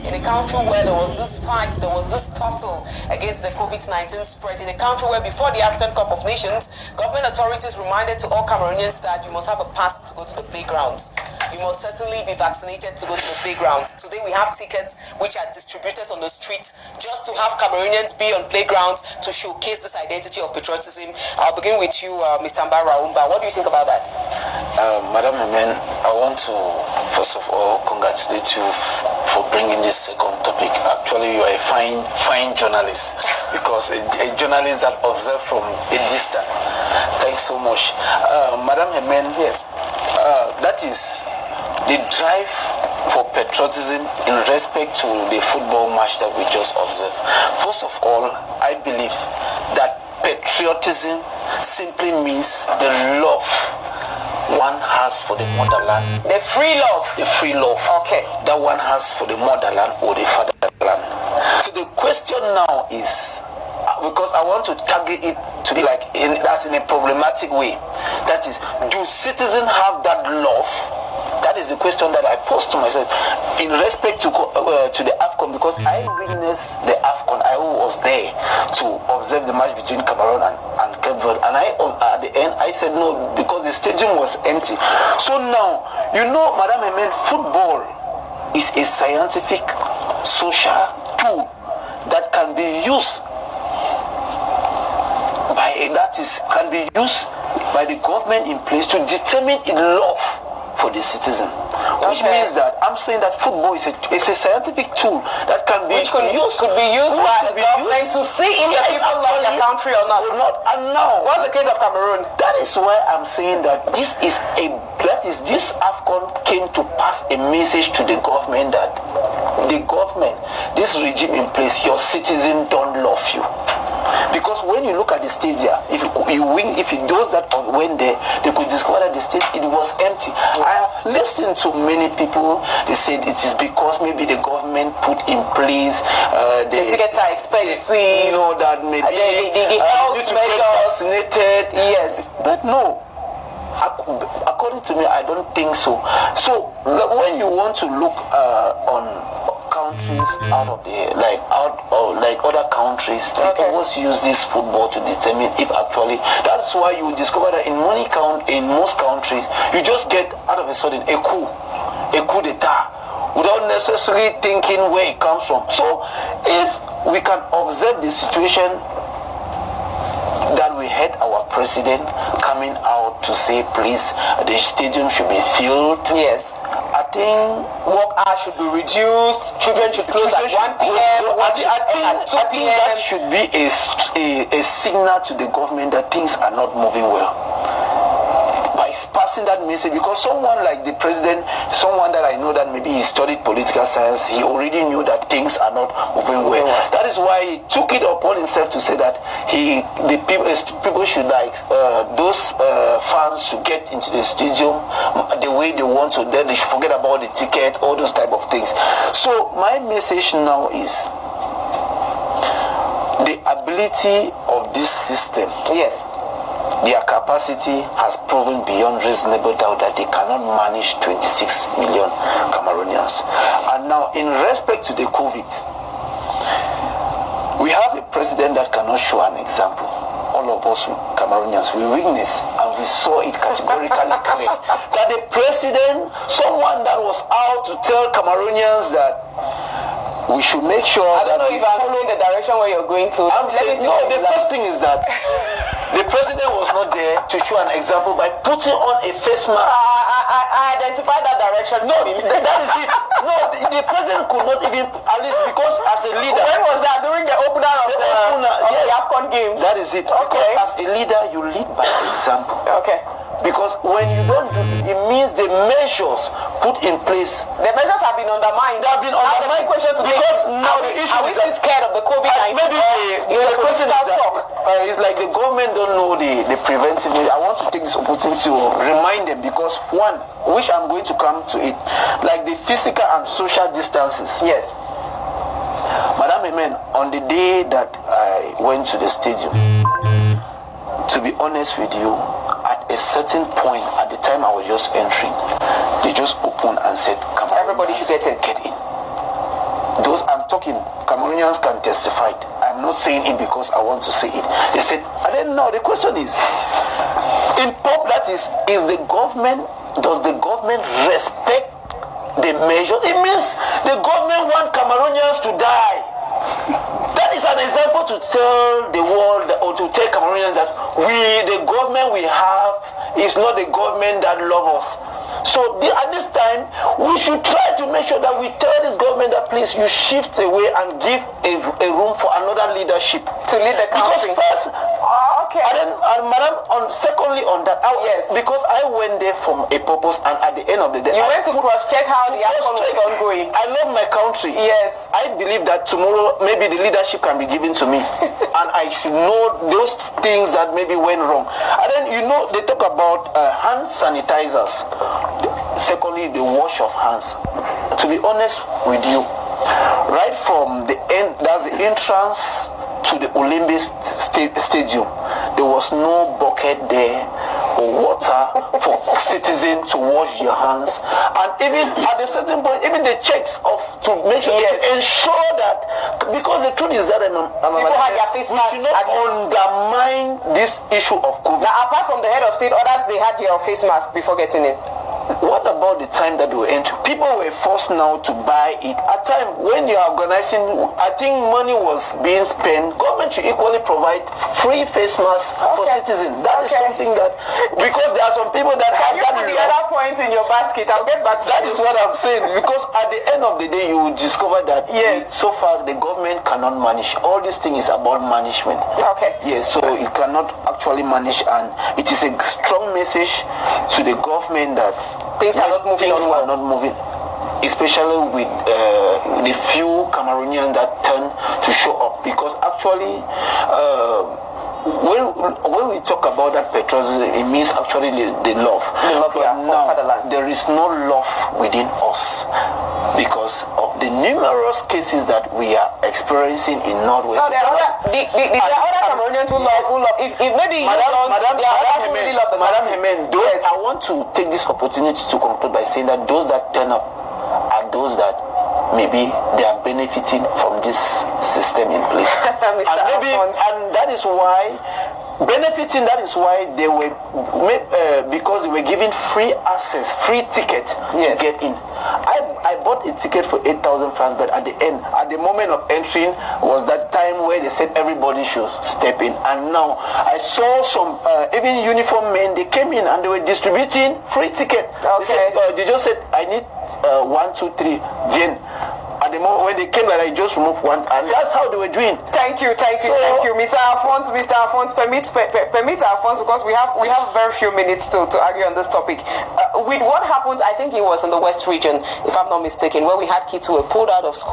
in a country where there was this fight, there was this tussle against the COVID-19 spread, in a country where before the African Cup of Nations, government authorities reminded to all Cameroonians that you must have a pass to go to the playgrounds. You must certainly be vaccinated to go to the playgrounds. Today we have tickets which are distributed on the streets just to have Cameroonians be on playgrounds to showcase this identity of patriotism. I'll begin with you, Mr. Mbah Raoul Mbah. What do you think about that? Madam Amen, I want to first of all congratulate you for bringing this second topic. Actually, you are a fine journalist, because a journalist that observes from a distance. Thanks so much. Madam Amen, yes, that is the drive for patriotism in respect to the football match that we just observed. First of all, I believe that patriotism simply means the love one has for the motherland. The free love. The free love. Okay. That one has for the motherland or the fatherland. So the question now is, because I want to target it to be like that's in a problematic way. That is, do citizens have that love? That is the question that I posed to myself in respect to the Afcon, because I witnessed the Afcon. I was there to observe the match between Cameroon and Cape Verde, and at the end I said no, because the stadium was empty. So now, you know, Madam Amen, football is a scientific, social tool that can be used by the government in place to determine its love for the citizen, which means that I'm saying that football is a scientific tool that can be could be used by the government to see if the people love their country or not. And now, what's the case of Cameroon? That is why I'm saying that this Afcon came to pass a message to the government that this regime in place, your citizens don't love you. Because when you look at the stadium, if those that went there, they could discover that the stadium was empty. I have listened to many people. They said it is because maybe the government put in place the tickets are expensive. You know that maybe the health need to get vaccinated. Yes, but no. According to me, I don't think so. So when you want to look on countries out of other countries, they always use this football to determine if actually. That's why you discover that in most countries, you just get out of a sudden a coup d'etat without necessarily thinking where it comes from. So if we can observe the situation that we had our president coming out to say, please, the stadium should be filled. Yes. I think work hours should be reduced. Children should close at 1 p.m. I think that should be a signal to the government that things are not moving well. By passing that message, because someone like the president, someone that I know that maybe he studied political science, he already knew that things are not moving well. That is why he took it upon himself to say that people should those fans should get into the stadium the way they want to. Then they should forget about the ticket, all those type of things. So my message now is the ability of this system. Yes. Their capacity has proven beyond reasonable doubt that they cannot manage 26 million Cameroonians. And now, in respect to the COVID, we have a president that cannot show an example. All of us Cameroonians, we witnessed and we saw it categorically clear that the president, someone that was out to tell Cameroonians that we should make sure. I don't know if I'm following the direction where you're going to. The first thing is that the president was not there to show an example by putting on a face mask. I identified that direction. No, that is it. No, the president could not even, at least because as a leader. When was that? During the opener of the Afcon games? That is it. Okay. Because as a leader, you lead by example. Okay. Because when you don't do it, means the measures put in place. The measures have been undermined. They have been undermined. The question to because now the issue are we still scared of the COVID-19? Maybe the question is that it's like the government don't know the preventive measures. I want to take this opportunity to remind them, because one, which I'm going to come to it, like the physical and social distances. Yes. Madam Amen, on the day that I went to the stadium, to be honest with you, at a certain point, at the time I was just entering, they just opened and said, "Come on, everybody should get in." Get in. those I'm talking, Cameroonians can testify. I'm not saying it because I want to say it. They said, I didn't know. The question is, in pop, that is the government, does the government respect the measure? It means the government want Cameroonians to die. That is an example to tell the world or to tell Cameroonians that the government we have is not the government that loves us. So at this time, we should try to make sure that we tell this government that please, you shift away and give a room for another leadership to lead the country. Because first, okay. And madam, secondly on that, yes, because I went there from a purpose, and at the end of the day, you went to cross-check how the Afcon was ongoing. I love my country. Yes, I believe that tomorrow maybe the leadership can be given to me, and I should know those things that maybe went wrong. And then they talk about hand sanitizers. Secondly, the wash of hands. To be honest with you, right from the end, that's the entrance to the Olympic Stadium, there was no bucket there or water for citizens to wash their hands. And even at a certain point, even the checks to make sure, to ensure that, because the truth is that people had their face masks. We should not undermine this issue of COVID. Now, apart from the head of state, others, they had their face mask before getting in. What about the time that they were entering? People were forced now to buy it. At time when you are organizing, I think money was being spent. Government should equally provide free face masks for citizens. That is something that, because there are some people that have that. Put the other points in your basket. I'll get back to that. Is what I'm saying. Because at the end of the day, you will discover that so far the government cannot manage. All this thing is about management. Okay. Yes, so it cannot actually manage, and it is a strong message to the government that things are not moving. Especially with the few Cameroonians that turn to show up, because actually when we talk about that patriotism, it means actually the love. But now there is no love within us because of the numerous cases that we are experiencing in Northwest. No, there are other Cameroonians who love. If maybe Madam Hemen, I want to take this opportunity to conclude by saying that those that turn up are those that maybe they are benefiting from this system in place. and that is why they were because they were given free access, free ticket to get in. I bought a ticket for 8,000 francs, but at the moment of entering was that time where they said everybody should step in. And now I saw some even uniform men, they came in and they were distributing free ticket. They just said, I need 1, 2, 3 Jen. At the moment when they came, I just removed one, and that's how they were doing. Thank you, Mr. Alphonse. Permit Alphonse, because we have very few minutes to argue on this topic. With what happened, I think it was in the West region, if I'm not mistaken, where we had kids who were pulled out of school.